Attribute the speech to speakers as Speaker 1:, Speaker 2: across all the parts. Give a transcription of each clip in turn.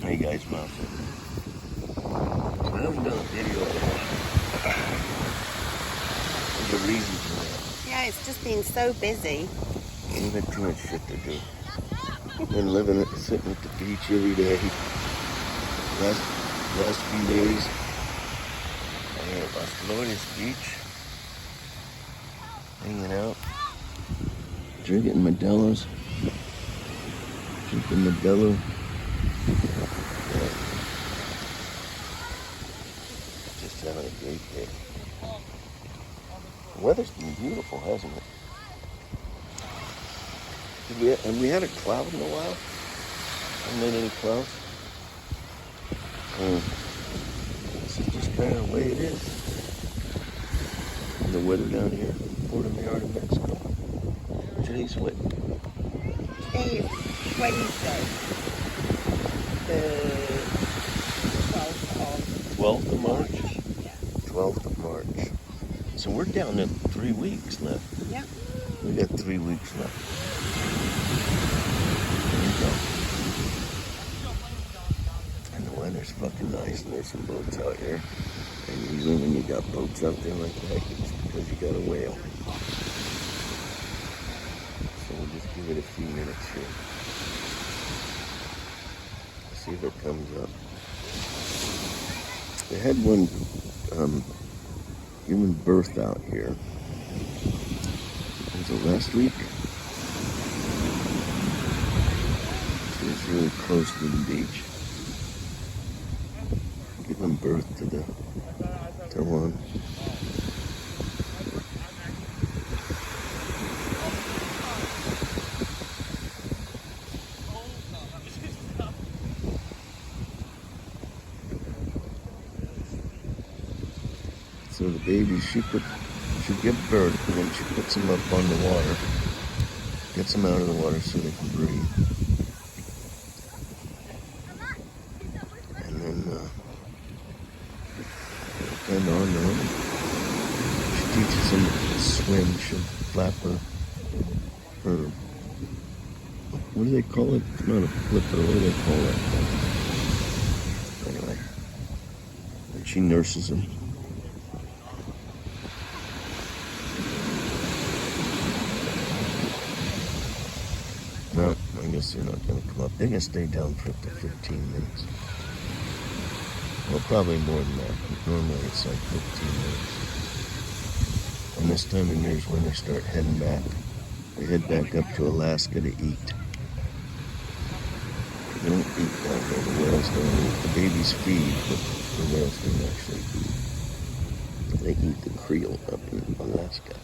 Speaker 1: Hey guys, Muffin. So I haven't done a video in a while. There's a reason for that.
Speaker 2: Yeah, it's just been so busy.
Speaker 1: We've had too much shit to do. Been living sitting at the beach every day. Last few days, I'm here at Las Flores Beach, hanging out, drinking Modelo's, drinking Modelo. Just having a great day. The weather's been beautiful, hasn't it? Have we had a cloud in a while? Haven't made any clouds? This is just kind of the way it is. And the weather down here in Puerto Vallarta, Mexico. Today's what?
Speaker 2: Today is Wednesday, the 12th of
Speaker 1: March?
Speaker 2: Yeah.
Speaker 1: 12th of March. So we're down to 3 weeks left.
Speaker 2: Yep.
Speaker 1: We got 3 weeks left. There you go. And the weather's fucking nice, and there's some boats out here. And usually when you got boats out there like that, it's because you got a whale. So we'll just give it a few minutes here. See if it comes up. They had one giving birth out here. Was it last week? She was really close to the beach. Giving birth to one. So the baby, she give birth, and then she puts them up on the water, gets them out of the water so they can breathe. And then kind of on their own. She teaches them to swim. She'll flap her, what do they call it? It's not a flipper, what do they call it? Anyway, and she nurses them. No, I guess they're not going to come up. They're going to stay down for up to 15 minutes. Well, probably more than that. Normally it's like 15 minutes. And this time of year is when they start heading back. They head back up to Alaska to eat. They don't eat down there. The whales don't eat. The babies feed, but the whales don't actually eat. They eat the creel up in Alaska.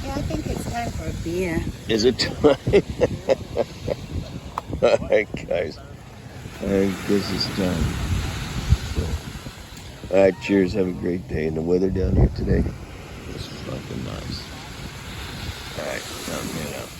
Speaker 2: Yeah, I think it's time for a beer.
Speaker 1: Is it time? Alright, guys. I think this is time. So, alright, cheers. Have a great day. And the weather down here today is fucking nice. Alright, I'm heading out.